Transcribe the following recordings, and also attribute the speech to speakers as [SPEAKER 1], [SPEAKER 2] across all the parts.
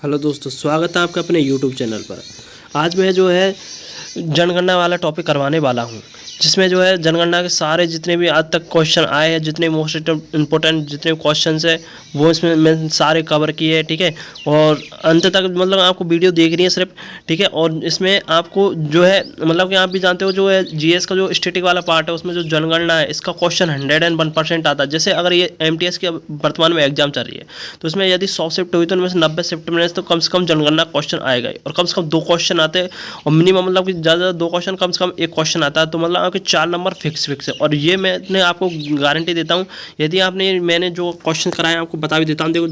[SPEAKER 1] Hello दोस्तों, स्वागत है आपका अपने यूट्यूब चैनल पर। आज मैं जो है जनगणना वाला टॉपिक करवाने वाला हूं, जिसमें जो है जनगणना के सारे जितने भी आज तक क्वेश्चन आए हैं, जितने मोस्ट इम्पोर्टेंट जितने क्वेश्चंस है वो इसमें मैं सारे कवर किए हैं। ठीक है, और अंत तक मतलब आपको वीडियो देखनी है सिर्फ। ठीक है, और इसमें आपको जो है मतलब कि आप भी जानते हो जो है जीएस का जो स्टैटिक वाला पार्ट है उसमें जो जनगणना है इसका क्वेश्चन 101% आता है। जैसे अगर ये एमटीएस की वर्तमान में एग्जाम चल रही है तो इसमें यदि 100 शिफ्ट हुई तो उनमें से 90 शिफ्ट में तो कम से कम जनगणना क्वेश्चन आएगा ही, और कम से कम 2 क्वेश्चन आते हैं, और मिनिमम मतलब कि ज़्यादा 2 क्वेश्चन कम से कम 1 क्वेश्चन आता है, तो मतलब आपके 4 नंबर फिक्स है। और ये मैं आपको गारंटी देता हूँ, यदि मैंने जो क्वेश्चन कराए आपको बता भी देता हूँ। देखो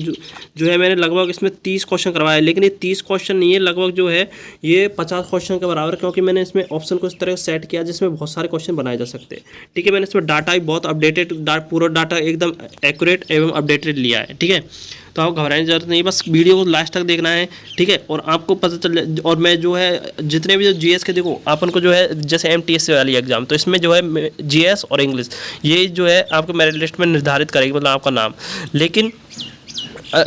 [SPEAKER 1] जो है मैंने लगभग इसमें 30 क्वेश्चन करवाए, लेकिन ये 30 क्वेश्चन नहीं है, लगभग जो है ये 50 क्वेश्चन के बराबर, क्योंकि मैंने इसमें ऑप्शन को इस तरह सेट किया जिसमें बहुत सारे क्वेश्चन बनाए जा सकते हैं। ठीक है, मैंने इसमें डाटा भी बहुत अपडेटेड, पूरा डाटा एकदम एक्यूरेट एवं अपडेटेड लिया है। ठीक है, तो आपको घबराने की जरूरत नहीं, बस वीडियो को लास्ट तक देखना है। ठीक है, और आपको पता चल, और मैं जो है जितने भी जो जीएस के देखो अपन को जो है जैसे एमटीएस वाली एग्जाम, तो इसमें जो है जीएस और इंग्लिश ये जो है आपको मेरिट लिस्ट में निर्धारित करेगी, मतलब आपका नाम। लेकिन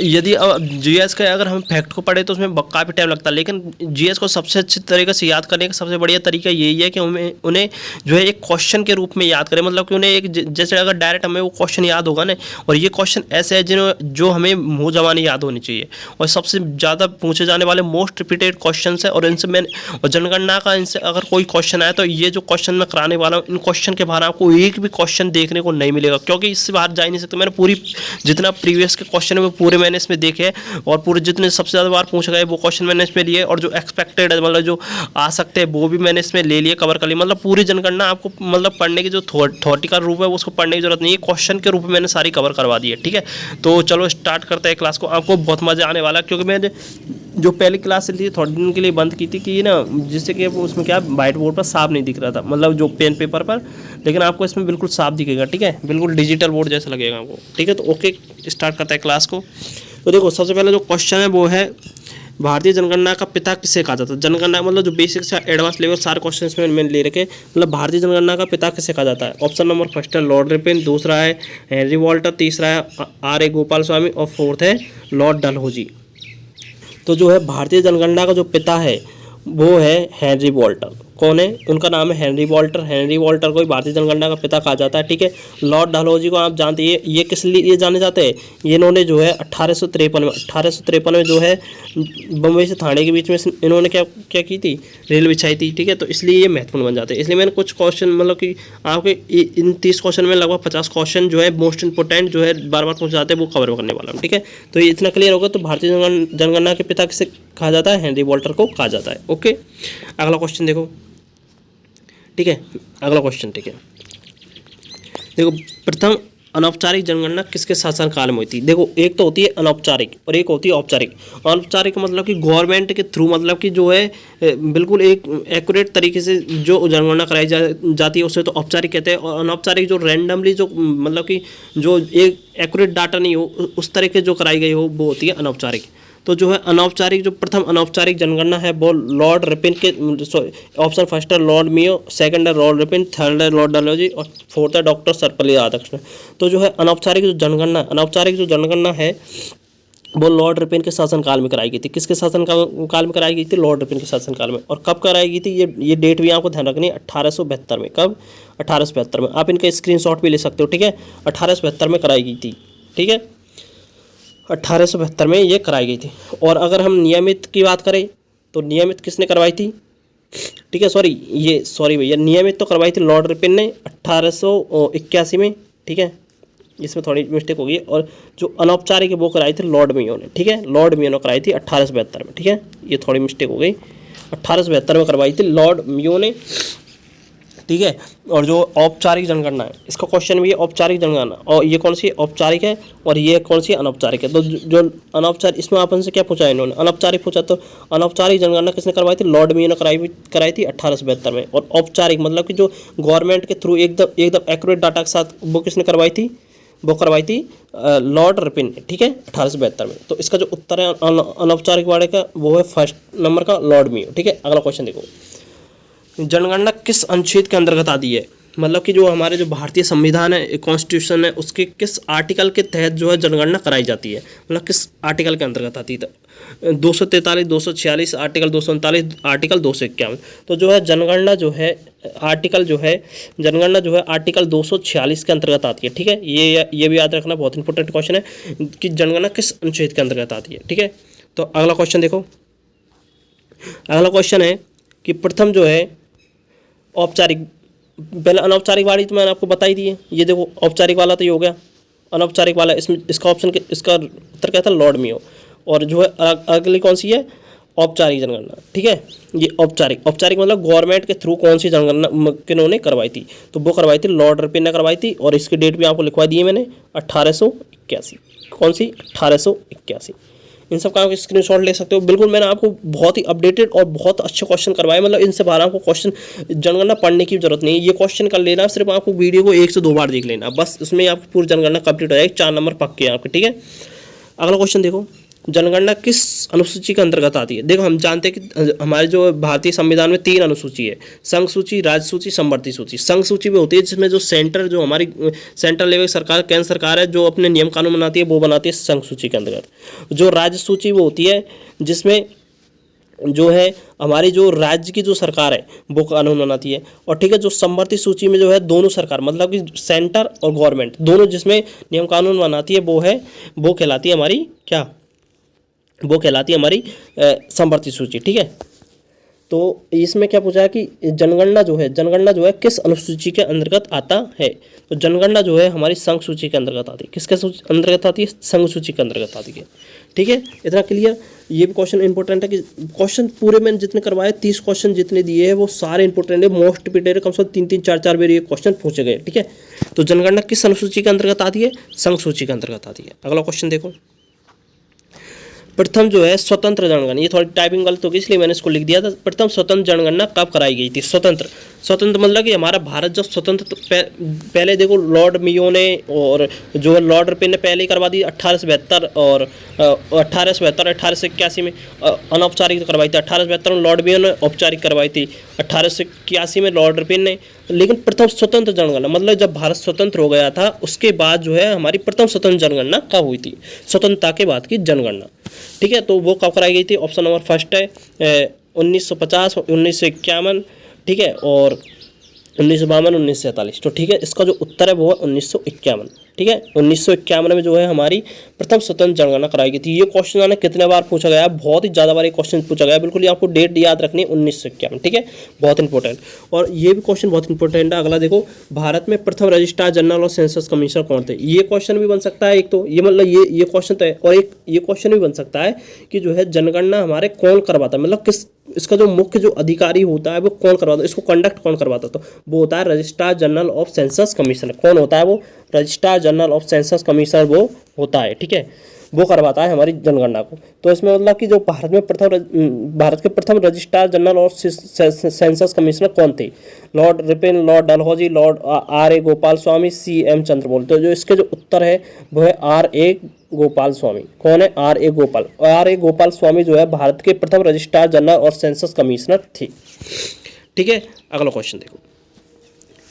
[SPEAKER 1] यदि जीएस का अगर हम फैक्ट को पढ़े तो उसमें काफ़ी टाइम लगता है, लेकिन जीएस को सबसे अच्छी तरीके से याद करने का सबसे बढ़िया तरीका यही है कि उन्हें जो है एक क्वेश्चन के रूप में याद करें। मतलब कि उन्हें एक जैसे अगर डायरेक्ट हमें वो क्वेश्चन याद होगा ना, और ये क्वेश्चन ऐसे है जो हमें मुँह ज़बानी याद होनी चाहिए, और सबसे ज़्यादा पूछे जाने वाले मोस्ट रिपीटेड क्वेश्चन है। और इनसे और जनगणना का इनसे अगर कोई क्वेश्चन आए तो ये जो क्वेश्चन मैं कराने वाला हूँ, इन क्वेश्चन के बाहर आपको एक भी क्वेश्चन देखने को नहीं मिलेगा, क्योंकि इससे बाहर जा ही नहीं सकते। मैंने पूरी जितना प्रीवियस के क्वेश्चन है वो पूरे मैंने इसमें देखे, और पूरे जितने सबसे ज़्यादा बार पूछे गए वो क्वेश्चन मैंने इसमें लिए, और जो एक्सपेक्टेड है मतलब जो आ सकते हैं वो भी मैंने इसमें ले लिए, कवर कर लिए। मतलब पूरी जनगणना आपको मतलब पढ़ने की जो थॉटी का रूप है उसको पढ़ने की जरूरत नहीं है, क्वेश्चन के रूप में मैंने सारी कवर करवा दी है। ठीक है, तो चलो स्टार्ट करते हैं क्लास को। आपको बहुत मज़ा आने वाला है, क्योंकि मैंने जो पहली क्लास थी थोड़े दिन के लिए बंद की थी कि ना, जिससे कि उसमें क्या व्हाइट बोर्ड पर साफ नहीं दिख रहा था, मतलब जो पेन पेपर पर, लेकिन आपको इसमें बिल्कुल साफ दिखेगा। ठीक है, बिल्कुल डिजिटल बोर्ड जैसा लगेगा आपको। ठीक है, तो ओके स्टार्ट करते हैं क्लास को। तो देखो सबसे पहले जो क्वेश्चन है वो है, भारतीय जनगणना का पिता किसे कहा जाता है। जनगणना मतलब जो बेसिक से एडवांस लेवल सारे क्वेश्चन इसमें मैंने ले रखे। मतलब भारतीय जनगणना का पिता किसे कहा जाता है। ऑप्शन नंबर फर्स्ट है लॉर्ड रिपन, दूसरा है हेनरी वॉल्टर, तीसरा है आर ए गोपाल स्वामी, और फोर्थ है लॉर्ड डलहौजी। तो जो है भारतीय जनगणना का जो पिता है वो है हेनरी वॉल्टर। कौन है, उनका नाम है हेनरी वॉल्टर। हेनरी वॉल्टर को ही भारतीय जनगणना का पिता कहा जाता है। ठीक है, लॉर्ड डलहौजी को आप जानते हैं, ये किस लिए जाने जाते हैं, ये इन्होंने जो है 1853 में जो है बम्बई से थाने के बीच में इन्होंने क्या की थी, रेल बिछाई थी। ठीक है, तो इसलिए ये महत्वपूर्ण बन जाते हैं। इसलिए मैंने कुछ क्वेश्चन मतलब कि आपके इन 30 क्वेश्चन में लगभग 50 क्वेश्चन जो है मोस्ट इंपॉर्टेंट जो है बार बार पूछ जाते हैं वो कवर करने वाला हूँ। ठीक है, तो ये इतना क्लियर होगा। तो भारतीय जनगणना के पिता किसे कहा जाता है, हेनरी वॉल्टर को कहा जाता है। ओके, अगला क्वेश्चन देखो। ठीक है, अगला क्वेश्चन। ठीक है, देखो प्रथम अनौपचारिक जनगणना किसके शासनकाल में हुई थी। देखो एक तो होती है अनौपचारिक और एक होती है औपचारिक। अनौपचारिक मतलब कि गवर्नमेंट के थ्रू, मतलब कि जो है बिल्कुल एक एक्यूरेट तरीके से जो जनगणना कराई जाती है उसे तो औपचारिक कहते हैं। और अनौपचारिक जो रैंडमली जो मतलब कि जो एक एक्यूरेट डाटा नहीं हो उस तरीके जो कराई गई हो वो होती है अनौपचारिक। तो जो है अनौपचारिक जो प्रथम अनौपचारिक जनगणना है वो लॉर्ड रिपन के, ऑप्शन फर्स्ट है लॉर्ड मियो, सेकंड है लॉर्ड रिपन, थर्ड है लॉर्ड डलहौजी, और फोर्थ है डॉक्टर सर्वपल्ली राधाकृष्णन। तो जो है अनौपचारिक जो जनगणना है वो लॉर्ड रिपन के शासनकाल में कराई गई थी। किसके शासनकाल में कराई गई थी, लॉर्ड रिपन के शासनकाल में। और कब कराई गई थी, ये डेट भी आपको ध्यान रखनी है, 1872 में। कब, 1872 में। आप इनका स्क्रीनशॉट भी ले सकते हो। ठीक है, 1872 में कराई गई थी। ठीक है, 1872 में ये कराई गई थी। और अगर हम नियमित की बात करें तो नियमित किसने करवाई थी। ठीक है, सॉरी भैया, नियमित तो करवाई थी लॉर्ड रिपन ने 1881 में। ठीक है, इसमें थोड़ी मिस्टेक हो गई। और जो अनौपचारिक है वो कराई थी लॉर्ड मियो ने। ठीक है, लॉर्ड मियो ने कराई थी 1872 में। ठीक है, ये थोड़ी मिस्टेक हो गई, 1872 में करवाई थी लॉर्ड मियो ने। ठीक है, और जो औपचारिक जनगणना है इसका क्वेश्चन भी है औपचारिक जनगणना, और ये कौन सी औपचारिक है और ये कौन सी अनौपचारिक है। तो जो अनौपचारिक, इसमें अपन से क्या पूछा इन्होंने, अनौपचारिक पूछा। तो अनौपचारिक जनगणना किसने करवाई थी, लॉर्ड मियो ने कराई थी 1872 में। और औपचारिक मतलब कि जो गवर्नमेंट के थ्रू एकदम एक्यूरेट डाटा के साथ, वो किसने करवाई थी, वो करवाई थी लॉर्ड रिपन ने। ठीक है, 1872 में। तो इसका जो उत्तर है अनौपचारिक वाले का वो है फर्स्ट नंबर का लॉर्ड मियो। ठीक है, अगला क्वेश्चन देखो, जनगणना किस अनुच्छेद के अंतर्गत आती है। मतलब कि जो हमारे जो भारतीय संविधान है, कॉन्स्टिट्यूशन है, उसके किस आर्टिकल के तहत जो है जनगणना कराई जाती है, मतलब किस आर्टिकल के अंतर्गत आती है। 243, 246, आर्टिकल 239, आर्टिकल 251। तो जो है जनगणना जो है जनगणना जो है आर्टिकल 246 के अंतर्गत आती है। ठीक है, ये भी याद रखना, बहुत इंपॉर्टेंट क्वेश्चन है कि जनगणना किस अनुच्छेद के अंतर्गत आती है। ठीक है, तो अगला क्वेश्चन देखो। अगला क्वेश्चन है कि प्रथम जो है औपचारिक, पहले अनौपचारिक वाली तो मैंने आपको बता ही दी है। ये देखो औपचारिक वाला तो ये हो गया, अनौपचारिक वाला इसमें इसका ऑप्शन इसका उत्तर क्या था, लॉर्ड मेयो। और जो है अगली कौन सी है, औपचारिक जनगणना। ठीक है, ये औपचारिक मतलब गवर्नमेंट के थ्रू कौन सी जनगणना किन्होंने करवाई थी, तो वो करवाई थी लॉर्ड रिपन ने करवाई थी। और इसकी डेट भी आपको लिखवा दी है मैंने, 1881। कौन सी, 1881। इन सब का आप स्क्रीनशॉट ले सकते हो। बिल्कुल मैंने आपको बहुत ही अपडेटेड और बहुत अच्छे क्वेश्चन करवाए, मतलब इनसे बाहर आपको क्वेश्चन जनगणना पढ़ने की जरूरत नहीं है। ये क्वेश्चन कर लेना, सिर्फ आपको वीडियो को 1 से 2 बार देख लेना, बस उसमें आपकी पूरी जनगणना कंप्लीट हो जाएगी। 4 नंबर पक्के हैं आपके। ठीक है, अगला क्वेश्चन देखो, जनगणना किस अनुसूची के अंतर्गत आती है। देखो हम जानते हैं कि हमारे जो भारतीय संविधान में 3 अनुसूची है, संघ सूची, राज्य सूची, समवर्ती सूची। संघ सूची में होती है जिसमें जो सेंटर, जो हमारी सेंट्रल लेवल सरकार, केंद्र सरकार है, जो अपने नियम कानून बनाती है, वो बनाती है संघ सूची के अंतर्गत। जो राज्य सूची वो होती है जिसमें जो है हमारी जो राज्य की जो सरकार है वो कानून बनाती है। और ठीक है, जो समवर्ती सूची में जो है दोनों सरकार, मतलब कि सेंटर और गवर्नमेंट दोनों जिसमें नियम कानून बनाती है, वो कहलाती है हमारी क्या, वो कहलाती है हमारी समवर्ती सूची। ठीक है, तो इसमें क्या पूछा है कि जनगणना जो है किस अनुसूची के अंतर्गत आता है। तो जनगणना जो है हमारी संघ सूची के अंतर्गत आती है। किसके अंतर्गत आती है, संघ सूची के अंतर्गत आती है। ठीक है, इतना क्लियर। ये भी क्वेश्चन इंपॉर्टेंट है कि क्वेश्चन पूरे मैंने जितने करवाए 30 क्वेश्चन जितने दिए हैं वो सारे इंपॉर्टेंट है, मोस्ट रिपीटेड, कम से कम 3-3, 4-4 बार ये क्वेश्चन पूछे गए। ठीक है, तो जनगणना किस अनुसूची के अंतर्गत आती है, संघ सूची के अंतर्गत आती है। अगला क्वेश्चन देखो, प्रथम जो है स्वतंत्र जनगणना, ये थोड़ी टाइपिंग गलत होगी इसलिए मैंने इसको लिख दिया था। प्रथम स्वतंत्र जनगणना कब कराई गई थी। स्वतंत्र मतलब कि हमारा भारत जब स्वतंत्र, तो पहले देखो लॉर्ड मेयो ने और जो है लॉर्ड रिपन ने पहले ही करवा दी 1872 और 1881 में अनौपचारिक करवाई थी। 1872 में लॉर्ड मेयो ने औपचारिक करवाई थी, 1881 में लॉर्ड रिपन ने। लेकिन प्रथम स्वतंत्र जनगणना मतलब जब भारत स्वतंत्र हो गया था उसके बाद जो है हमारी प्रथम स्वतंत्र जनगणना कब हुई थी, स्वतंत्रता के बाद की जनगणना। ठीक है, तो वो कब कराई गई थी। ऑप्शन नंबर फर्स्ट है 1950, 1951, ठीक है, और 1952, 1947। तो ठीक है, इसका जो उत्तर है वो है 1951। ठीक है, 1951 में जो है हमारी प्रथम स्वतंत्र जनगणना कराई गई थी। ये क्वेश्चन आने कितने बार पूछा गया है, बहुत ही ज़्यादा बार ये क्वेश्चन पूछा गया है। बिल्कुल ये आपको डेट याद रखनी है, 1951। ठीक है, बहुत इंपॉर्टेंट। और ये भी क्वेश्चन बहुत इंपॉर्टेंट है। अगला देखो, भारत में प्रथम रजिस्ट्रार जनरल और सेंसस कमीशनर कौन थे। ये क्वेश्चन भी बन सकता है एक, तो ये मतलब ये क्वेश्चन तो है। और एक ये क्वेश्चन भी बन सकता है कि जो है जनगणना हमारे कौन करवाता है, मतलब किस, इसका जो मुख्य जो अधिकारी होता है वो कौन करवाता है, इसको कंडक्ट कौन करवाता है, तो वो होता है registrar general of census commissioner. कौन होता है वो, registrar general of census commissioner वो होता है। ठीक है, वो करवाता है हमारी जनगणना को। तो इसमें मतलब कि जो भारत के प्रथम रजिस्ट्रार जनरल और सेंसस कमिश्नर कौन थे, lord Ripon, lord Dalhousie, lord R.A. Gopal Swami, C.M. Chandramouli. तो जो इसके जो उत्तर है वो है R.A. गोपाल स्वामी। कौन है, R.A. गोपाल स्वामी जो है भारत के प्रथम रजिस्ट्रार जनरल और सेंसस कमिश्नर थे। ठीक है, अगला क्वेश्चन देखो।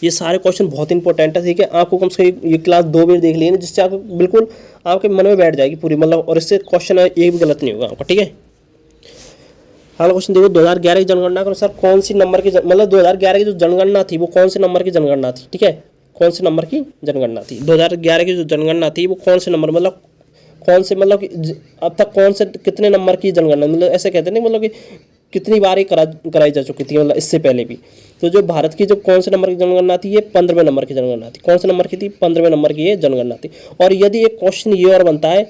[SPEAKER 1] ये सारे क्वेश्चन बहुत इंपॉर्टेंट है। ठीक है, आपको कम से कम ये क्लास 2 बार देख लेना, जिससे आपको बिल्कुल आपके मन में बैठ जाएगी पूरी, मतलब, और इससे क्वेश्चन एक भी गलत नहीं होगा आपका। ठीक है, अगला क्वेश्चन देखो, 2011 की जनगणना के अनुसार कौन सी नंबर की मतलब 2011 की जो जनगणना थी वो कौन से नंबर की जनगणना थी। ठीक है, कौन से नंबर की जनगणना थी, 2011 की जो जनगणना थी वो कौन से नंबर, मतलब कौन से, मतलब कि अब तक कौन से कितने नंबर की जनगणना, मतलब ऐसे कहते नहीं, मतलब कि कितनी बार ही कराई जा चुकी थी, मतलब इससे पहले भी। तो जो भारत की जो कौन से नंबर की जनगणना थी, ये 15वें नंबर की जनगणना थी। कौन से नंबर की थी, 15वें नंबर की ये जनगणना थी। और यदि एक क्वेश्चन ये और बनता है,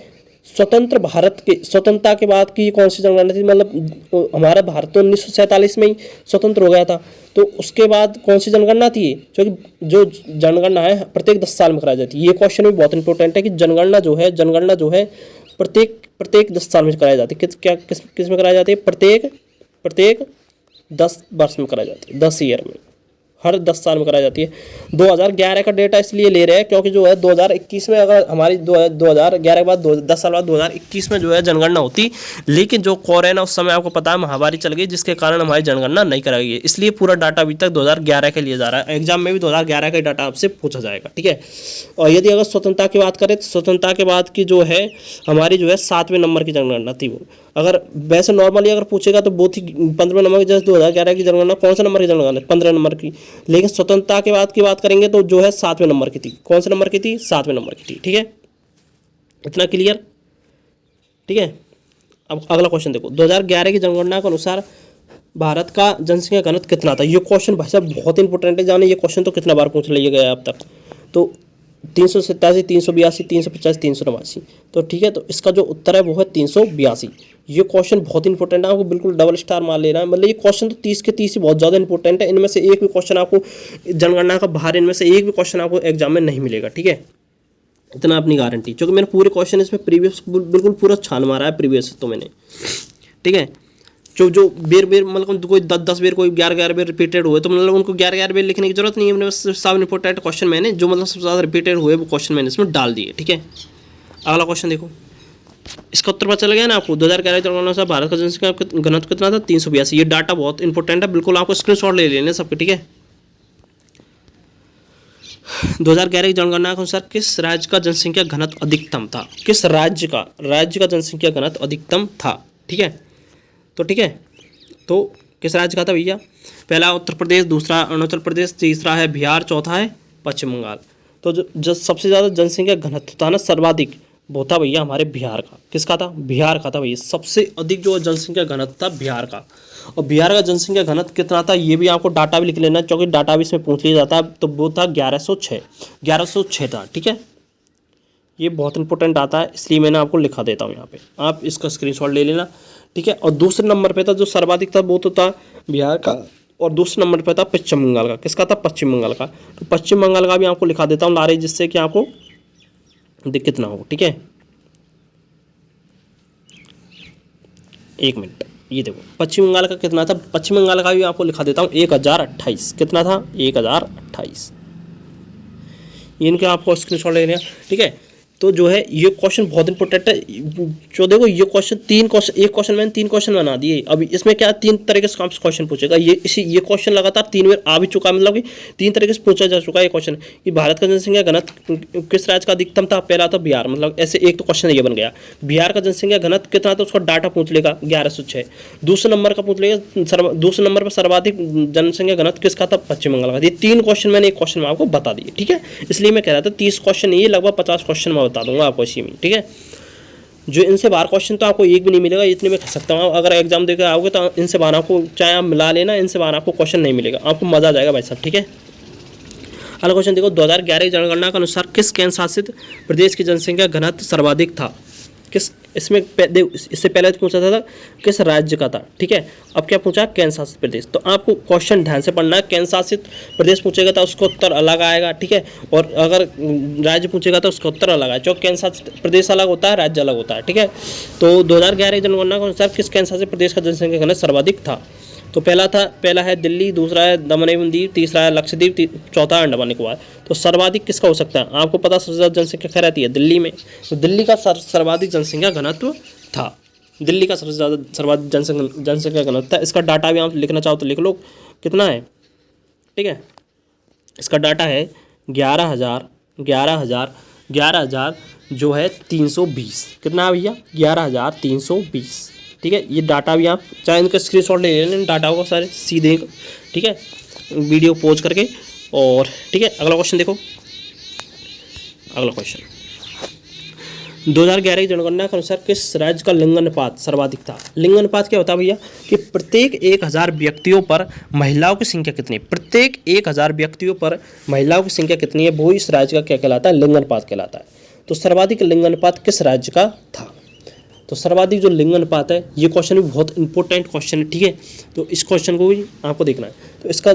[SPEAKER 1] स्वतंत्र भारत के स्वतंत्रता के बाद की कौन सी जनगणना थी, मतलब हमारा भारत तो 1947 में ही स्वतंत्र हो गया था, तो उसके बाद कौन सी जनगणना थी, क्योंकि जो जनगणना है प्रत्येक 10 साल में कराई जाती है। ये क्वेश्चन भी बहुत इंपॉर्टेंट है कि जनगणना जो है प्रत्येक 10 साल में कराई जाती है। किस में कराई जाती है, प्रत्येक 10 वर्ष में कराई जाती है, 10 ईयर में, हर 10 साल में कराई जाती है। 2011 का डेटा इसलिए ले रहे हैं क्योंकि जो है 2021 में, अगर हमारी 2011 के बाद 10 साल बाद 2021 में जो है जनगणना होती, लेकिन जो कोरोना उस समय आपको पता है महामारी चल गई, जिसके कारण हमारी जनगणना नहीं कराई गई, इसलिए पूरा डाटा अभी तक 2011 के लिए जा रहा है। एग्जाम में भी 2011 का डाटा आपसे पूछा जाएगा। ठीक है, और यदि अगर स्वतंत्रता की बात करें तो स्वतंत्रता के बाद की जो है हमारी जो है 7वें नंबर की जनगणना थी वो। अगर वैसे नॉर्मली अगर पूछेगा तो बहुत ही 15वें नंबर की, जैसे 2011 की जनगणना कौन सा नंबर की जनगणना, 15 नंबर की। लेकिन स्वतंत्रता के बाद की बात करेंगे तो जो है 7वें नंबर की थी। कौन से नंबर की थी? 7वें नंबर की थी। ठीक है, इतना क्लियर? ठीक है, अब अगला क्वेश्चन देखो, 2011 की जनगणना के अनुसार भारत का जनसंख्या घनत्व कितना था? ये क्वेश्चन भाई साहब बहुत इंपॉर्टेंट है, जाने ये क्वेश्चन तो कितना बार पूछ लिया गया है अब तक। तो 387, 382, 350, 389। तो ठीक है, तो इसका जो उत्तर है वो है 382। ये क्वेश्चन बहुत इंपॉर्टेंट है, आपको बिल्कुल डबल स्टार मार लेना है। मतलब ये क्वेश्चन तो 30 के 30 ही बहुत ज़्यादा इंपॉर्टेंट है। इनमें से एक भी क्वेश्चन आपको जनगणना का बाहर, इनमें से एक भी क्वेश्चन आपको एग्जाम में नहीं मिलेगा। ठीक है, इतना अपनी गारंटी, क्योंकि मैंने पूरे क्वेश्चन इसमें प्रीवियस बिल्कुल पूरा छान मारा है प्रीवियस तो मैंने। ठीक है, जो बेर मतलब कोई 10 बेर, कोई 11 बेर रिपीटेड हुए तो मतलब उनको 11 बेर लिखने की जरूरत नहीं है। मैंने बस सब इंपॉर्टेंट क्वेश्चन मैंने जो मतलब सबसे ज़्यादा रिपीटेड हुए वो क्वेश्चन मैंने इसमें डाल दिए। ठीक है, अगला क्वेश्चन देखो, इसका उत्तर पता चल गया ना आपको। 2011 जनगणना से भारत का जनसंख्या घनत्व कितना था? 382। ये डाटा बहुत इंपॉर्टेंट है, बिल्कुल आपको स्क्रीनशॉट ले लेने सबके। ठीक है, 2011 की जनगणना के अनुसार किस राज्य का जनसंख्या घनत्व अधिकतम था? किस राज्य का जनसंख्या घनत्व अधिकतम था? ठीक है, तो ठीक है, तो किस राज्य का था भैया? पहला उत्तर प्रदेश, दूसरा अरुणाचल प्रदेश, तीसरा है बिहार, चौथा है पश्चिम बंगाल। तो जो सबसे ज़्यादा जनसंख्या घनत्व था ना सर्वाधिक, वो था भैया हमारे बिहार का। किसका था? बिहार का था भैया। सबसे अधिक जो जनसंख्या घनत्व था बिहार का। और बिहार का जनसंख्या घनत्व कितना था ये भी आपको डाटा भी लिख लेना, क्योंकि डाटा भी इसमें पूछ लिया जाता है। तो वो था 1106 था। ठीक है, ये बहुत इंपॉर्टेंट आता है, इसलिए मैंने आपको लिखा देता हूँ यहाँ पे, आप इसका स्क्रीनशॉट ले लेना। ठीक है, और दूसरे नंबर पे था जो सर्वाधिक था वो तो था बिहार का, और दूसरे नंबर पे था पश्चिम बंगाल का। किसका था? पश्चिम बंगाल का। तो पश्चिम बंगाल का भी आपको लिखा देता हूँ लारे, जिससे कि आपको दिक्कत ना हो। ठीक है, एक मिनट, ये देखो पश्चिम बंगाल का कितना था। पश्चिम बंगाल का भी आपको लिखा देता हूँ 1028। कितना था? 1028। इनके आपको स्क्रीनशॉट ले लेना। ठीक है, तो जो है ये क्वेश्चन बहुत इंपॉर्टेंट है। जो देखो ये क्वेश्चन एक क्वेश्चन मैंने 3 क्वेश्चन बना दिए। अभी इसमें क्या 3 तरीके से क्वेश्चन पूछेगा। ये क्वेश्चन लगातार 3 बार आ भी चुका, मतलब कि 3 तरीके से पूछा जा चुका है ये क्वेश्चन कि भारत का जनसंख्या घनत्व किस राज्य का अधिकतम था। पहला था बिहार, मतलब ऐसे एक तो क्वेश्चन ये बन गया। बिहार का जनसंख्या घनत्व कितना था, उसका डाटा पूछ लेगा 1106। दूसरे नंबर का पूछ लेगा, दूसरे नंबर पर सर्वाधिक जनसंख्या घनत्व किसका था? पश्चिम बंगाल का। ये 3 क्वेश्चन मैंने एक क्वेश्चन में आपको बता दिए। ठीक है, इसलिए मैं कह रहा था 30 क्वेश्चन, ये लगभग 50 क्वेश्चन मैं बता दूंगा आपको इसी में। ठीक है, जो इनसे बाहर क्वेश्चन तो आपको एक भी नहीं मिलेगा, इतने में कह सकता हूँ। अगर एग्जाम देकर आओगे तो इनसे बाहर आपको, चाहे आप मिला लेना, इनसे बाहर आपको क्वेश्चन नहीं मिलेगा, आपको मजा आ जाएगा भाई साहब। ठीक है, अगला क्वेश्चन देखो, 2011 जनगणना के अनुसार किस केंद्र शासित प्रदेश की जनसंख्या घनत्व सर्वाधिक था? किस, इसमें इससे पहले तो पूछा था किस राज्य का था। ठीक है, अब क्या पूछा? केंद्र शासित प्रदेश। तो आपको क्वेश्चन ध्यान से पढ़ना है। केंद्र शासित प्रदेश पूछेगा तो उसका उत्तर अलग आएगा। ठीक है, और अगर राज्य पूछेगा तो उसका उत्तर अलग आएगा, जो केंद्र शासित प्रदेश अलग होता है, राज्य अलग होता है। ठीक है, तो 2011 जनगणना के अनुसार किस केंद्र शासित प्रदेश का जनसंख्या घनत्व सर्वाधिक था? तो पहला है दिल्ली, दूसरा है दमन एवं दीव, तीसरा है लक्षद्वीप, चौथा अंडमान निकोबार। तो सर्वाधिक किसका हो सकता है? आपको पता सबसे ज़्यादा जनसंख्या क्या रहती है? दिल्ली में। तो दिल्ली का सर्वाधिक जनसंख्या घनत्व था। दिल्ली का सबसे ज़्यादा सर्वाधिक जनसंख्या घनत्व था। इसका डाटा भी आप लिखना चाहो तो लिख लो, कितना है? ठीक है, इसका डाटा है 11,000 जो है 320। कितना है भैया? 11,320। ठीक है, ये डाटा भी आप चाहे इनका स्क्रीनशॉट ले लें, डाटा को सारे सीधे। ठीक है, वीडियो पॉज करके। और ठीक है, अगला क्वेश्चन देखो। अगला क्वेश्चन, 2011 की जनगणना के अनुसार किस राज्य का लिंगानुपात सर्वाधिक था? लिंगानुपात क्या होता है भैया कि प्रत्येक 1000 व्यक्तियों पर महिलाओं की संख्या कितनी है? प्रत्येक 1000 व्यक्तियों पर महिलाओं की संख्या कितनी है, वो इस राज्य का क्या कहलाता है? लिंगानुपात कहलाता है। तो सर्वाधिक लिंगानुपात किस राज्य का था? तो सर्वाधिक जो लिंगानुपात है, ये क्वेश्चन भी बहुत इंपॉर्टेंट क्वेश्चन है। ठीक है, तो इस क्वेश्चन को भी आपको देखना है। तो इसका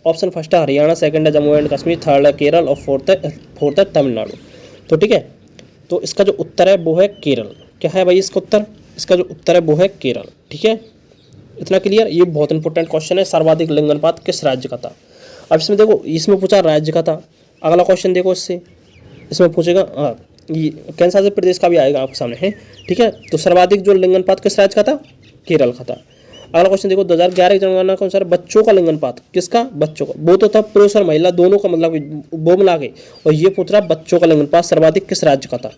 [SPEAKER 1] ऑप्शन फर्स्ट है हरियाणा, सेकंड है जम्मू एंड कश्मीर, थर्ड है केरल और फोर्थ है तमिलनाडु। तो ठीक है, तो इसका जो उत्तर है वो है केरल। क्या है भाई इसका उत्तर? इसका जो उत्तर है वो है केरल। ठीक है, इतना क्लियर? ये बहुत इंपॉर्टेंट क्वेश्चन है, सर्वाधिक लिंगानुपात किस राज्य का था। अब इसमें देखो, इसमें पूछा राज्य का था। अगला क्वेश्चन देखो, इसमें पूछेगा ये केंद्र शासित प्रदेश का भी आएगा आपके सामने है। ठीक है, तो सर्वाधिक जो लिंगानुपात किस राज्य का था? केरल का था। अगला क्वेश्चन देखो, 2011 की जनगणना के अनुसार बच्चों का लिंगानुपात किसका? बच्चों का। वो तो था पुरुष और महिला दोनों का, मतलब वो मिला के। और ये पूछ रहा बच्चों का लिंगानुपात सर्वाधिक किस राज्य का था।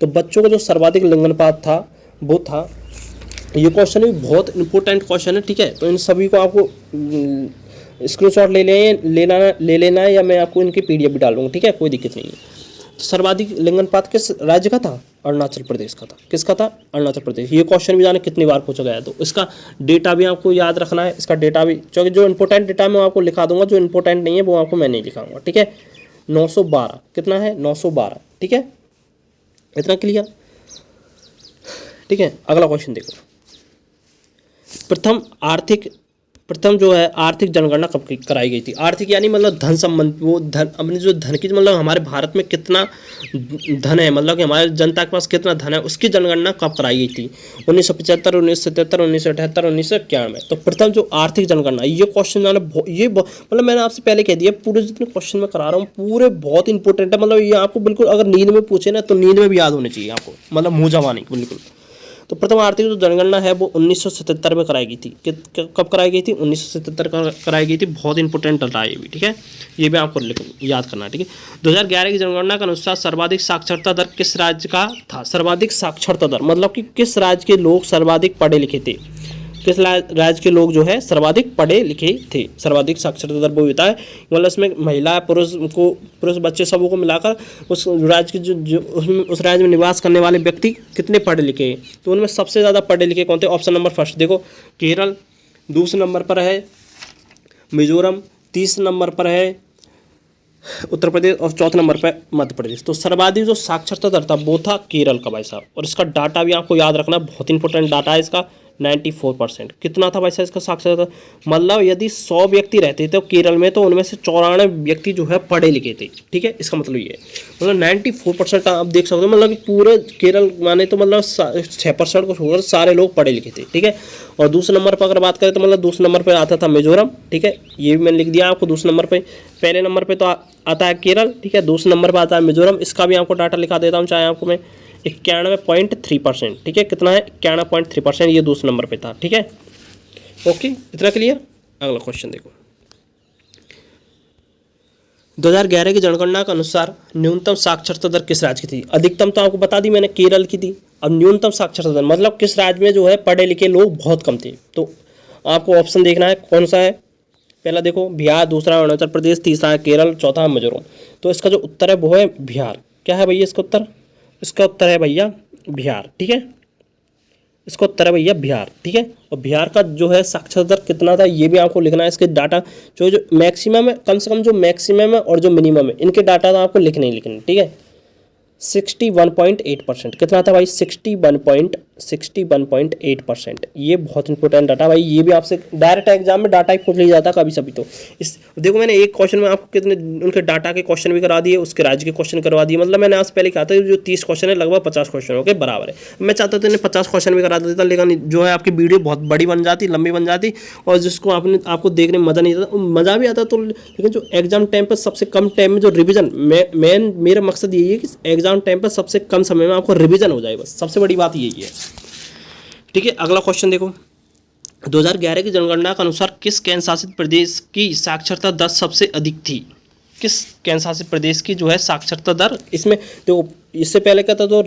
[SPEAKER 1] तो बच्चों का जो सर्वाधिक लिंगानुपात था वो था ये क्वेश्चन भी बहुत इंपॉर्टेंट क्वेश्चन है, ठीक है। तो इन सभी को आपको स्क्रीनशॉट ले लेना है, या मैं आपको इनकी पीडीएफ भी डाल दूँगा, ठीक है, कोई दिक्कत नहीं है। तो सर्वाधिक लिंगानुपात किस राज्य का था? अरुणाचल प्रदेश का था। किसका था? अरुणाचल प्रदेश। ये क्वेश्चन भी जाने कितनी बार पूछा गया है, तो इसका डेटा भी आपको याद रखना है। इसका डेटा भी, क्योंकि जो इंपॉर्टेंट डेटा मैं आपको लिखा दूंगा, जो इंपॉर्टेंट नहीं है वो आपको मैं नहीं लिखाऊंगा, ठीक है। 912 कितना है? 912, ठीक है, इतना क्लियर, ठीक है। अगला क्वेश्चन देखो, प्रथम जो है आर्थिक जनगणना कब कराई गई थी? आर्थिक यानी मतलब धन संबंध, वो धन अपने जो धन की, मतलब हमारे भारत में कितना धन है, मतलब कि हमारे जनता के पास कितना धन है, उसकी जनगणना कब कराई गई थी? 1975, 1977, 1978, 1991। तो प्रथम जो आर्थिक जनगणना, ये क्वेश्चन ये मतलब मैंने आपसे पहले कह दिया, पूरे जितने क्वेश्चन मैं करा रहा हूँ पूरे बहुत इंपॉर्टेंट है। मतलब ये आपको बिल्कुल अगर नींद में पूछे ना तो नींद में भी याद होने चाहिए आपको, मतलब मुँह जबानी बिल्कुल। तो प्रथम आर्थिक जो जनगणना है वो 1977 में कराई गई थी। कब कराई गई थी? 1977 कराई गई थी। बहुत इंपॉर्टेंट डाटा है ये भी, ठीक है, ये भी आपको याद करना है, ठीक है। 2011 की जनगणना के अनुसार सर्वाधिक साक्षरता दर किस राज्य का था? सर्वाधिक साक्षरता दर मतलब कि किस राज्य के लोग सर्वाधिक पढ़े लिखे थे, किस राज्य के लोग जो है सर्वाधिक पढ़े लिखे थे। सर्वाधिक साक्षरता दर वो होता है, मतलब इसमें महिला पुरुष बच्चे सबों को मिलाकर उस राज्य के जो उस राज्य में निवास करने वाले व्यक्ति कितने पढ़े लिखे हैं। तो उनमें सबसे ज़्यादा पढ़े लिखे कौन थे? ऑप्शन नंबर फर्स्ट देखो, केरल, दूसरे नंबर पर है मिजोरम, तीसरे नंबर पर है उत्तर प्रदेश और चौथे नंबर पर मध्य प्रदेश। तो सर्वाधिक जो साक्षरता दर था वो था केरल का भाई साहब। और इसका डाटा भी आपको याद रखना, बहुत इंपॉर्टेंट डाटा है इसका। 94%। कितना था भाई साहब इसका साक्षरता? मतलब यदि 100 व्यक्ति रहते थे तो केरल में, तो उनमें से 94 व्यक्ति जो है पढ़े लिखे थे, ठीक है। इसका मतलब ये है, मतलब 94% आप देख सकते हो, मतलब कि पूरे केरल माने तो मतलब 6% को छोड़कर सारे लोग पढ़े लिखे थे, ठीक है। और दूसरे नंबर पर अगर बात करें तो मतलब दूसरे नंबर पर आता था मिजोरम, ठीक है, ये भी मैंने लिख दिया आपको दूसरे नंबर पर। पहले नंबर पर तो आता है केरल, ठीक है, दूसरे नंबर पर आता है मिजोरम। इसका भी आपको डाटा लिखा देता हूँ, चाहे आपको मैं 91.3%, ठीक है, कितना है? 91.3%, ये दूसरे नंबर पे था, ठीक है। ओके, इतना क्लियर। अगला क्वेश्चन देखो, 2011 की जनगणना के अनुसार न्यूनतम साक्षरता दर किस राज्य की थी? अधिकतम तो आपको बता दी मैंने, केरल की थी। अब न्यूनतम साक्षरता दर मतलब किस राज्य में जो है पढ़े लिखे लोग बहुत कम थे। तो आपको ऑप्शन देखना है कौन सा है। पहला देखो बिहार, दूसरा अरुणाचल प्रदेश, तीसरा है केरल, चौथा मिजोरम। तो इसका जो उत्तर है वो है बिहार। क्या है भैया इसका उत्तर? इसका उत्तर है भैया बिहार, ठीक है, इसका उत्तर है भैया बिहार, ठीक है। और बिहार का जो है साक्षरता दर कितना था ये भी आपको लिखना है। इसके डाटा जो मैक्सिमम है, कम से कम जो मैक्सिमम है और जो मिनिमम है, इनके डाटा तो आपको लिखने ही लिखने, ठीक है। 61.8%। कितना था भाई? 61.8%। ये बहुत इंपॉर्टेंट डाटा भाई, ये भी आपसे डायरेक्ट एग्जाम में डाटा ही पूछ लिया जाता कभी सभी। तो इस देखो मैंने एक क्वेश्चन में आपको कितने उनके डाटा के क्वेश्चन भी करा दिए, उसके राज्य के क्वेश्चन करवा दिए। मतलब मैंने आपसे पहले कहा था जो 30 क्वेश्चन है लगभग 50 क्वेश्चन के बराबर है। मैं चाहता था इन्हें 50 क्वेश्चन भी करा देता, लेकिन जो है आपकी वीडियो बहुत बड़ी बन जाती, लंबी बन जाती, और जिसको आपको देखने में मज़ा नहीं आता, मज़ा भी आता तो, लेकिन जो एग्जाम टाइम पर सबसे कम टाइम में जो रिविजन, मेन मेरा मकसद यही है कि एग्जाम टाइम पर सबसे कम समय में आपको रिवीजन हो जाए, बस सबसे बड़ी बात यही है, ठीक है। अगला क्वेश्चन देखो, 2011 की जनगणना के अनुसार किस केंद्र शासित प्रदेश की साक्षरता दर सबसे अधिक थी? किस केंद्र शासित प्रदेश की जो है साक्षरता दर? इसमें देखो इससे पहले कहता तो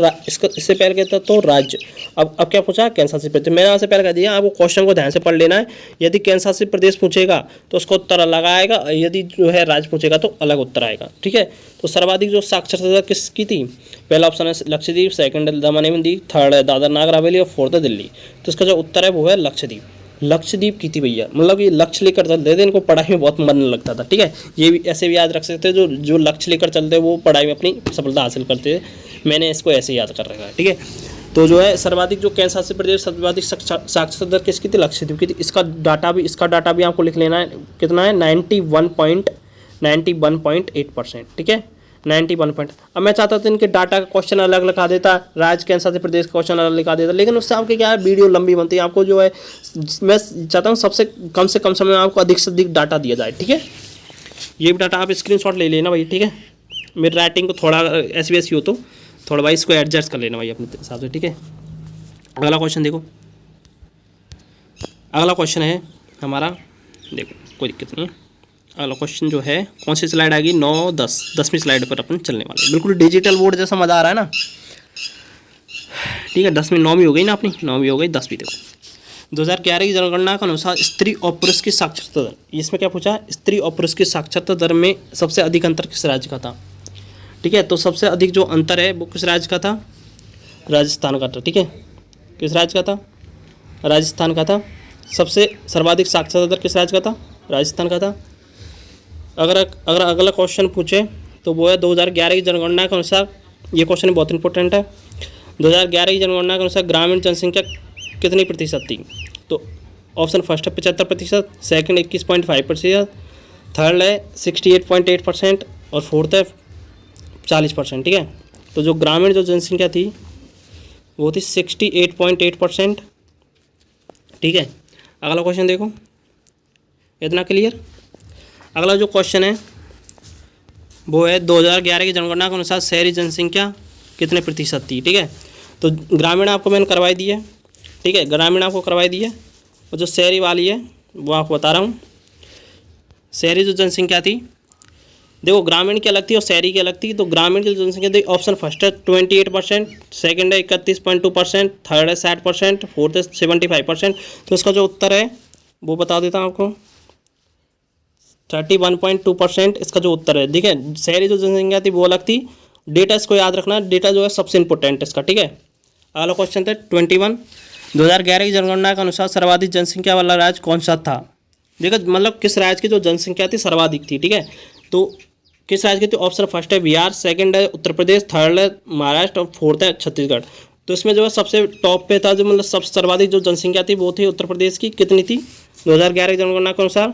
[SPEAKER 1] इससे पहले कहता तो राज्य, अब क्या पूछा? केंद्र शासित प्रदेश। मैंने आपसे पहले कह दिया, आपको क्वेश्चन को ध्यान से पढ़ लेना है। यदि केंद्र शासित प्रदेश पूछेगा तो उसका उत्तर अलग आएगा, यदि जो है राज्य पूछेगा तो अलग उत्तर आएगा, ठीक है। तो सर्वाधिक जो साक्षरता दर किसकी थी? पहला ऑप्शन है लक्षद्वीप, सेकंड है दमन एवं दीव, थर्ड है दादर नागर हवेली और फोर्थ है दिल्ली। तो इसका जो उत्तर है वो है लक्षद्वीप। लक्षद्वीप की थी भैया, मतलब ये लक्ष्य लेकर चलते थे, इनको पढ़ाई में बहुत मन लगता था, ठीक है। ये भी ऐसे भी याद रख सकते हैं, जो लक्ष्य लेकर चलते वो पढ़ाई में अपनी सफलता हासिल करते थे। मैंने इसको ऐसे याद कर रखा है, ठीक है। तो जो है सर्वाधिक जो केंद्र शासित प्रदेश सर्वाधिक साक्षरता दर किसकी थी? लक्षद्वीप की थी। इसका डाटा भी आपको लिख लेना है, कितना है? 91.8%, ठीक है, 91 अब मैं चाहता था इनके डाटा का क्वेश्चन अलग लिखा देता, राज्य केंद्र शासित प्रदेश का क्वेश्चन अलग लिखा देता, लेकिन उससे आपके क्या है वीडियो लंबी बनती है। आपको जो है मैं चाहता हूँ सबसे कम से कम समय में आपको अधिक से अधिक डाटा दिया जाए, ठीक है। ये भी डाटा आप स्क्रीनशॉट ले लेना भाई, ठीक है। मेरी राइटिंग को थोड़ा ऐसी वैसी हो तो थोड़ा भाई इसको एडजस्ट कर लेना भाई अपने हिसाब से, ठीक है। अगला क्वेश्चन देखो, अगला क्वेश्चन है हमारा, देखो कोई दिक्कत नहीं है। अगला क्वेश्चन जो है कौन सी स्लाइड आएगी? 9, 10, 10वीं स्लाइड पर अपन चलने वाले, बिल्कुल डिजिटल बोर्ड जैसा मज़ा आ रहा है ना, ठीक है। 10वीं 9वीं हो गई ना अपनी, 9वीं हो गई, 10वीं देखो 2011 की जनगणना के अनुसार स्त्री और पुरुष की साक्षरता दर, इसमें क्या पूछा, स्त्री और पुरुष की साक्षरता दर में सबसे अधिक अंतर किस राज्य का था। ठीक है, तो सबसे अधिक जो अंतर है वो किस राज्य का था, राजस्थान का था। ठीक है, किस राज्य का था, राजस्थान का था। सबसे सर्वाधिक साक्षरता दर किस राज्य का था, राजस्थान का था। अगर अगला क्वेश्चन पूछे तो वो है 2011 की जनगणना के अनुसार, ये क्वेश्चन बहुत इंपॉर्टेंट है, 2011 की जनगणना के अनुसार ग्रामीण जनसंख्या कितनी प्रतिशत थी। तो ऑप्शन फर्स्ट है 75%, सेकंड 21.5%, थर्ड है 68.8% और फोर्थ है 40%। ठीक है, तो जो ग्रामीण जो जनसंख्या थी वो थी 68.8%। ठीक है, अगला क्वेश्चन देखो, इतना क्लियर। अगला जो क्वेश्चन है वो है 2011 की जनगणना के अनुसार शहरी जनसंख्या कितने प्रतिशत थी। ठीक है, तो ग्रामीण आपको मैंने करवाई दी है। ठीक है, ग्रामीण आपको करवाई दी है, और जो शहरी वाली है वो आपको बता रहा हूँ। शहरी जो जनसंख्या थी, देखो ग्रामीण की अलग थी और शहरी की अलग थी। तो ग्रामीण की जनसंख्या थी, ऑप्शन फर्स्ट है 28%, सेकंड है 31.2%, थर्ड है 60%, फोर्थ है 75%। तो इसका जो उत्तर है वो बता देता हूँ आपको, 31.2% इसका जो उत्तर है। ठीक है, शहरी जो जनसंख्या थी वो अलग थी। डेटा इसको याद रखना, डेटा जो है सबसे इंपॉर्टेंट है इसका। ठीक है, अगला क्वेश्चन था 21, 2011 की जनगणना के अनुसार सर्वाधिक जनसंख्या वाला राज्य कौन सा था। देखो मतलब किस राज्य की जो जनसंख्या थी सर्वाधिक थी। ठीक है, तो किस राज्य की थी, ऑप्शन फर्स्ट है बिहार, सेकंड है उत्तर प्रदेश, थर्ड है महाराष्ट्र और फोर्थ है छत्तीसगढ़। तो इसमें जो है सबसे टॉप पे था, जो मतलब सबसे सर्वाधिक जो जनसंख्या थी वो थी उत्तर प्रदेश की। कितनी थी 2011 की जनगणना के अनुसार,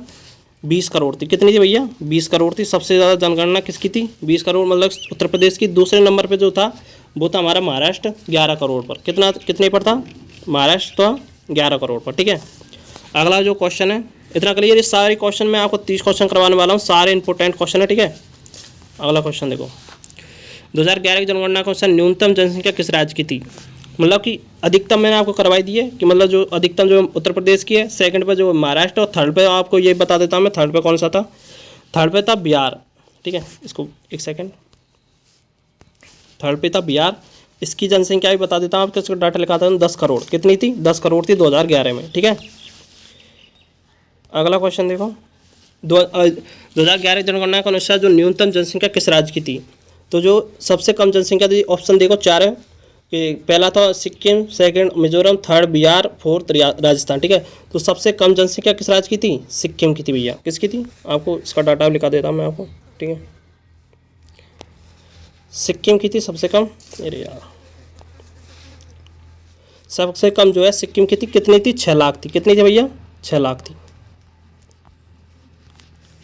[SPEAKER 1] 20 करोड़ थी। कितनी थी भैया, 20 करोड़ थी। सबसे ज़्यादा जनगणना किसकी थी, 20 करोड़ मतलब उत्तर प्रदेश की। दूसरे नंबर पे जो था वो था हमारा महाराष्ट्र, 11 करोड़ पर। कितने पर था, महाराष्ट्र था 11 करोड़ पर। ठीक है, अगला जो क्वेश्चन है, इतना क्लियर। ये सारे क्वेश्चन मैं आपको 30 क्वेश्चन करवाने वाला हूँ, सारे इंपॉर्टेंट क्वेश्चन है। ठीक है, अगला क्वेश्चन देखो, 2011 की जनगणना के अनुसार न्यूनतम जनसंख्या किस राज्य की थी। मतलब कि अधिकतम मैंने आपको करवाई दी है कि मतलब जो अधिकतम जो उत्तर प्रदेश की है, सेकंड पे जो महाराष्ट्र और थर्ड पे आपको ये बता देता हूँ मैं, थर्ड पे कौन सा था, थर्ड पे था बिहार। ठीक है, इसको एक सेकंड, थर्ड पे था बिहार। इसकी जनसंख्या भी बता देता हूँ आपको, इसको डाटा लिखा था 10 करोड़। कितनी थी, 10 करोड़ थी 2011 में। ठीक है, अगला क्वेश्चन देखो, 2011 जनगणना के अनुसार जो न्यूनतम जनसंख्या किस राज्य की थी। तो जो सबसे कम जनसंख्या थी, ऑप्शन देखो 4 है कि पहला था Sikkim, second Mizoram, third Bihar, fourth Rajasthan. ठीक है, तो सबसे कम जनसंख्या किस राज्य की थी, सिक्किम की थी भैया। किसकी थी, आपको इसका डाटा लिखा देता हूँ मैं आपको। ठीक है, सिक्किम की थी सबसे कम। अरे यार, सबसे कम जो है सिक्किम की थी। कितनी थी, 6 लाख थी। कितनी थी भैया, 6 लाख थी,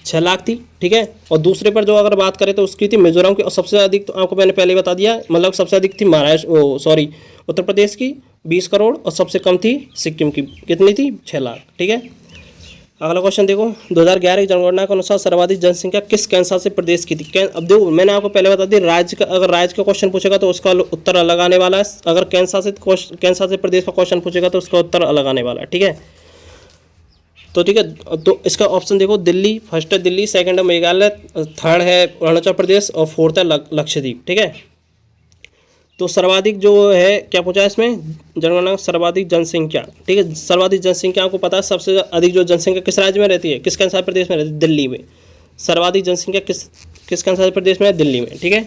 [SPEAKER 1] 6 लाख थी। ठीक है, और दूसरे पर जो अगर बात करें तो उसकी थी मिजोरम की, और सबसे अधिक तो आपको मैंने पहले बता दिया, मतलब सबसे अधिक थी महाराष्ट्र उत्तर प्रदेश की 20 करोड़, और सबसे कम थी सिक्किम की। कितनी थी, 6 लाख। ठीक है, अगला क्वेश्चन देखो, 2011 की जनगणना के अनुसार सर्वाधिक जनसंख्या किस केंद्र शासित प्रदेश की थी। अब देखो मैंने आपको पहले बता दी, राज्य का अगर राज्य का क्वेश्चन पूछेगा तो उसका उत्तर अलग आने वाला है, अगर केंद्र शासित प्रदेश का क्वेश्चन पूछेगा तो उसका उत्तर अलग आने वाला है। ठीक है, तो ठीक है, तो इसका ऑप्शन देखो, दिल्ली, फर्स्ट है दिल्ली, सेकंड है मेघालय, थर्ड है अरुणाचल प्रदेश और फोर्थ है लक्षद्वीप। ठीक है, तो सर्वाधिक जो है क्या पूछा है इसमें, जनगणना सर्वाधिक जनसंख्या। ठीक है, सर्वाधिक जनसंख्या आपको पता है, सबसे अधिक जो जनसंख्या किस राज्य में रहती है, किस केंद्र शासित प्रदेश में रहती है, दिल्ली में। सर्वाधिक जनसंख्या किस केंद्र शासित प्रदेश में है, दिल्ली में। ठीक है,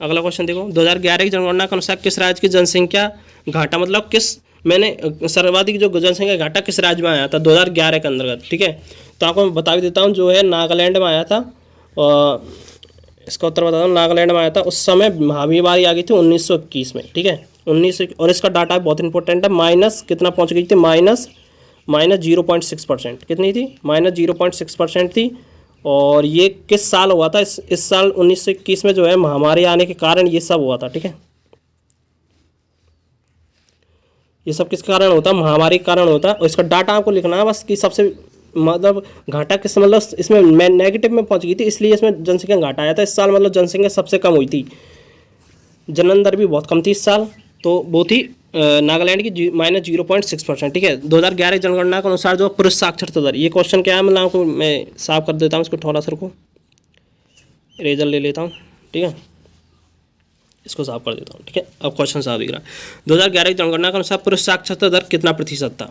[SPEAKER 1] अगला क्वेश्चन देखो, 2011 की जनगणना के अनुसार किस राज्य की जनसंख्या घाटा, मतलब किस, मैंने सर्वाधिक जो जनसंख्या घाटा किस राज्य में आया था 2011 के अंतर्गत। ठीक है, तो आपको मैं बता भी देता हूँ, जो है नागालैंड में आया था। और इसका उत्तर बताता हूँ, नागालैंड में आया था। उस समय महामारी आ गई थी 1921 में। ठीक है, 19, और इसका डाटा बहुत इंपॉर्टेंट है, माइनस कितना पहुँच गई थी, माइनस 0.6%। कितनी थी, माइनस 0.6% थी। और ये किस साल हुआ था, इस साल 1921 में जो है महामारी आने के कारण ये सब हुआ था। ठीक है, ये सब किस कारण होता है, महामारी के कारण होता है। और इसका डाटा आपको लिखना है बस, कि सबसे मतलब घाटा किस, मतलब इसमें नेगेटिव में पहुंच गई थी, इसलिए इसमें जनसंख्या घाटा आया था इस साल। मतलब जनसंख्या सबसे कम हुई थी, जनन दर भी बहुत कम थी इस साल, तो वो थी नागालैंड की माइनस 0.6%। ठीक है, 2011 जनगणना के अनुसार जो पुरुष साक्षरता दर, ये क्वेश्चन क्या है, मतलब आपको मैं साफ कर देता हूँ इसको, थोड़ा सा रुको, इरेजर ले लेता हूँ। ठीक है, इसको साफ कर देता हूँ, ठीक है। अब क्वेश्चन साफ दिख रहा है। 2011 की जनगणना के अनुसार पुरुष साक्षरता दर कितना प्रतिशत था,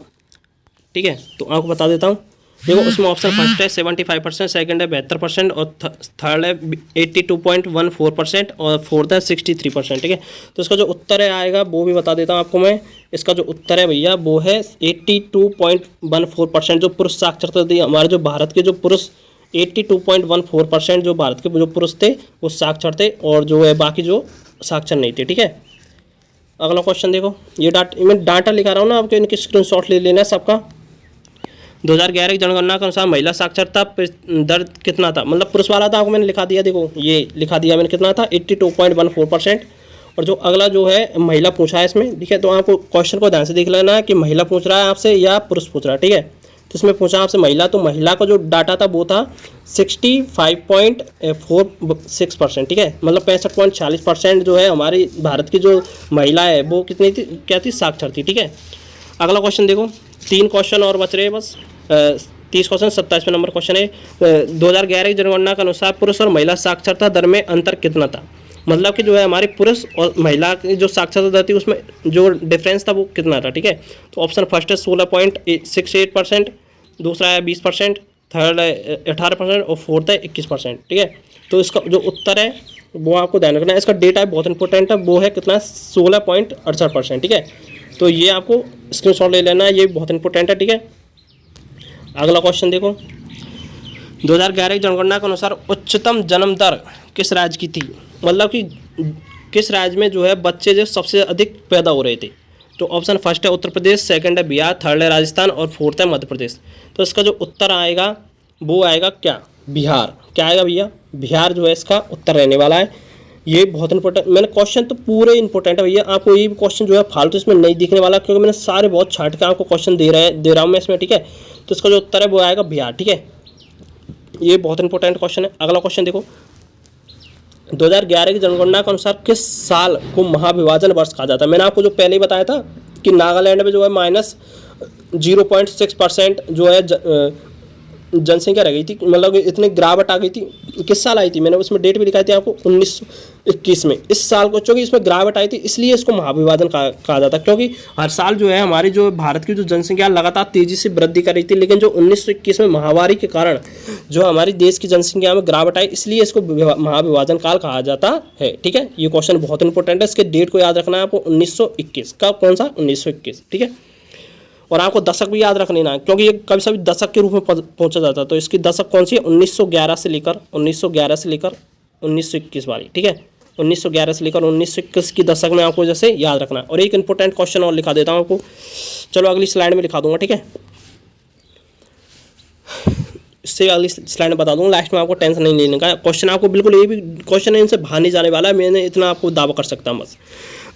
[SPEAKER 1] ठीक है। तो आपको बता देता हूँ, देखो उसमें ऑप्शन फर्स्ट है 75%, सेकंड है 72% और थर्ड है 82.14% और फोर्थ है 63%, ठीक है। तो इसका जो उत्तर है आएगा वो भी बता देता हूँ आपको मैं। इसका जो उत्तर है भैया वो है 82.14% जो पुरुष साक्षरता थी हमारे जो भारत के जो पुरुष 82.14% जो भारत के जो पुरुष थे वो साक्षर थे और जो है बाकी जो साक्षर नहीं थे, ठीक है। अगला क्वेश्चन देखो, ये मैं डाटा लिखा रहा हूँ ना आपके, इनकी स्क्रीनशॉट ले लेना है सबका। 2011 की जनगणना के अनुसार महिला साक्षरता दर कितना था, मतलब पुरुष वाला था, आपको मैंने लिखा दिया, देखो ये लिखा दिया मैंने कितना था 82.14%। और जो अगला जो है महिला पूछा है इसमें, ठीक है। तो आपको क्वेश्चन को ध्यान से देख लेना है कि महिला पूछ रहा है आपसे या पुरुष पूछ रहा है, ठीक है। तो इसमें पूछा आपसे महिला, तो महिला का जो डाटा था वो था 65.46%, ठीक है। मतलब 65.46% जो है हमारी भारत की जो महिला है वो कितनी थी, क्या थी, साक्षर थी, ठीक है। अगला क्वेश्चन देखो, 3 क्वेश्चन और बच रहे हैं बस, 30 क्वेश्चन, 27वें नंबर क्वेश्चन है। 2011 की जनगणना के अनुसार पुरुष और महिला साक्षरता दर में अंतर कितना था, मतलब कि जो है हमारे पुरुष और महिला की जो साक्षरता दर थी उसमें जो डिफरेंस था वो कितना था, ठीक है। तो ऑप्शन फर्स्ट है 16.68%, दूसरा है 20%, थर्ड है 18% और फोर्थ है 21%, ठीक है। तो इसका जो उत्तर है वो आपको ध्यान रखना है, इसका डेटा बहुत इंपॉर्टेंट है, वो है कितना 16.68%, ठीक है। तो ये आपको स्क्रीनशॉट ले लेना है, ये बहुत इंपॉर्टेंट है, ठीक है। अगला क्वेश्चन देखो, 2011 की जनगणना के अनुसार उच्चतम जन्म दर किस राज्य की थी, मतलब कि किस राज्य में जो है बच्चे जो सबसे अधिक पैदा हो रहे थे। तो ऑप्शन फर्स्ट है उत्तर प्रदेश, सेकंड है बिहार, थर्ड है राजस्थान और फोर्थ है मध्य प्रदेश। तो इसका जो उत्तर आएगा वो आएगा क्या, बिहार। क्या आएगा भैया, बिहार जो है इसका उत्तर रहने वाला है। ये बहुत इंपॉर्टेंट, मैंने क्वेश्चन तो पूरे इंपॉर्टेंट है भैया, आपको ये क्वेश्चन जो है फालतू इसमें नहीं दिखने वाला, क्योंकि मैंने सारे बहुत छाट के आपको क्वेश्चन दे रहा हूँ मैं इसमें, ठीक है। तो इसका जो उत्तर है वो आएगा बिहार, ठीक है। ये बहुत इंपॉर्टेंट क्वेश्चन है। अगला क्वेश्चन देखो, 2011 की जनगणना के अनुसार किस साल को महाविभाजन वर्ष कहा जाता है। मैंने आपको जो पहले ही बताया था कि नागालैंड में जो है -0.6% जो है जनसंख्या रह गई थी, मतलब इतनी गिरावट आ गई थी। किस साल आई थी, मैंने उसमें डेट भी दिखाई थी आपको 1921 में। इस साल को चूँकि इसमें गिरावट आई थी इसलिए इसको महाविभाजन कहा जाता है, क्योंकि हर साल जो है हमारी जो भारत की जो जनसंख्या लगातार तेजी से वृद्धि कर रही थी, लेकिन जो 1921 में महामारी के कारण जो हमारी देश की जनसंख्या में गिरावट आई, इसलिए इसको महाविभाजन काल कहा जाता है, ठीक है। ये क्वेश्चन बहुत इंपॉर्टेंट है, इसके डेट को याद रखना है आपको, 1921 का, कौन सा 1921, ठीक है। और आपको दशक भी याद रख लेना है, क्योंकि ये कभी सभी दशक के रूप में पहुंचा जाता है। तो इसकी दशक कौन सी है, 1911 से लेकर 1921 वाली, ठीक है। 1911 से लेकर 1921 की दशक में आपको जैसे याद रखना है। और एक इंपॉर्टेंट क्वेश्चन और लिखा देता हूँ आपको, चलो अगली स्लाइड में लिखा दूंगा, ठीक है। इससे अगली स्लाइड में बता दूंगा, लास्ट में आपको टेंशन नहीं लेने का। क्वेश्चन आपको बिल्कुल ये भी क्वेश्चन है, इनसे बाहर नहीं जाने वाला है, मैंने इतना आपको दावा कर सकता हूँ बस।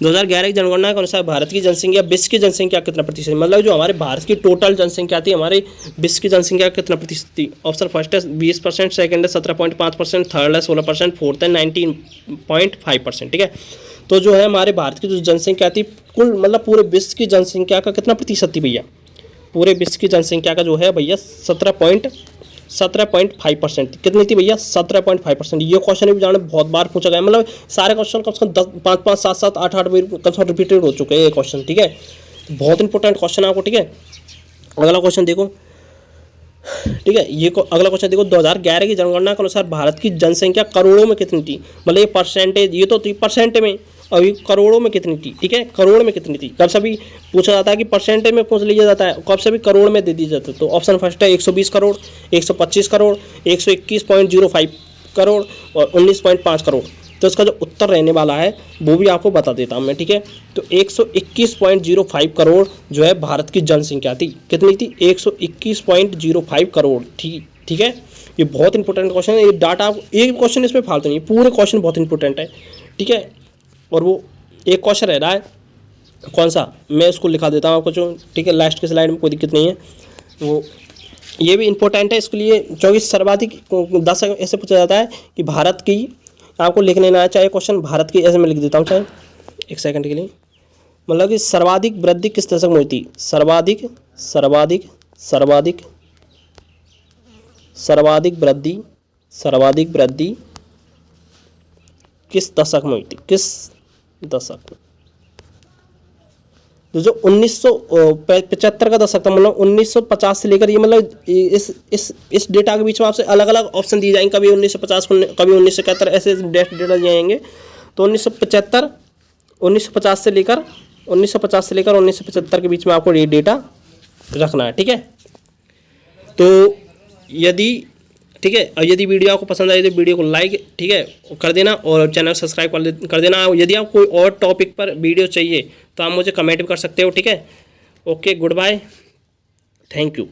[SPEAKER 1] 2011 की जनगणना के अनुसार भारत की जनसंख्या विश्व की जनसंख्या कितना प्रतिशत, मतलब जो हमारे भारत की टोटल जनसंख्या थी, हमारी विश्व की जनसंख्या कितना प्रतिशत थी। ऑप्शन फर्स्ट है 20%, सेकंड है 17.5%, थर्ड है 16%, फोर्थ है 19.5%, ठीक है। तो जो है हमारे भारत की जो जनसंख्या थी कुल, मतलब पूरे विश्व की जनसंख्या का कितना प्रतिशत थी भैया, पूरे विश्व की जनसंख्या का जो है भैया 17.5% कितनी थी भैया, 17.5%। ये क्वेश्चन भी जाने बहुत बार पूछा गया, मतलब सारे क्वेश्चन कम से कम 10, 5, 7, 8 कम से कम रिपीटेड हो चुके हैं ये क्वेश्चन, ठीक है। बहुत इंपॉर्टेंट क्वेश्चन है आपको, ठीक है। अगला क्वेश्चन देखो, ठीक है। ये अगला क्वेश्चन देखो, 2011 की जनगणना के अनुसार भारत की जनसंख्या करोड़ों में कितनी थी, मतलब ये परसेंटेज, ये तो थी परसेंट में, और ये करोड़ों में कितनी थी, ठीक है। करोड़ में कितनी थी, कब सभी पूछा जाता है कि परसेंटेज में पूछ लिया जाता है, कब सभी करोड़ में दे दी जाती है। तो ऑप्शन फर्स्ट है 120 करोड़, 125 करोड़, 121.05 करोड़ और 19.5 करोड़। तो इसका जो उत्तर रहने वाला है वो भी आपको बता देता हूँ मैं, ठीक है। तो 121.05 करोड़ जो है भारत की जनसंख्या थी, कितनी थी, 121.05 करोड़ थी, ठीक है। ये बहुत इंपॉर्टेंट क्वेश्चन है, ये डाटा एक क्वेश्चन इसमें फालतू नहीं, पूरे क्वेश्चन बहुत इंपॉर्टेंट है, ठीक है। और वो एक क्वेश्चन रह रहा है, कौन सा, मैं उसको लिखा देता हूँ आपको जो, ठीक है, लास्ट के स्लाइड में, कोई दिक्कत नहीं है। वो ये भी इंपॉर्टेंट है इसके लिए, क्योंकि सर्वाधिक दशक ऐसे पूछा जाता है कि भारत की, आपको लिख लेना है चाहे क्वेश्चन भारत की, ऐसे मैं लिख देता हूँ चाहे एक सेकंड के लिए, मतलब कि सर्वाधिक वृद्धि किस दशक में हुई थी, सर्वाधिक वृद्धि किस दशक में हुई थी, किस दशक। तो जो 1975 का दशक था, मतलब 1950 से लेकर, ये मतलब इस डेटा के बीच में आपसे अलग अलग ऑप्शन दिए जाएंगे, कभी 1950, कभी 1971, ऐसे डेटा दिए जाएंगे। तो 1950 से लेकर 1975 के बीच में आपको ये डेटा रखना है, ठीक है। तो यदि ठीक है, और यदि वीडियो आपको पसंद आए तो वीडियो को लाइक, ठीक है, कर देना, और चैनल सब्सक्राइब कर देना। यदि आप कोई और टॉपिक पर वीडियो चाहिए तो आप मुझे कमेंट भी कर सकते हो, ठीक है। Okay, good bye, thank you.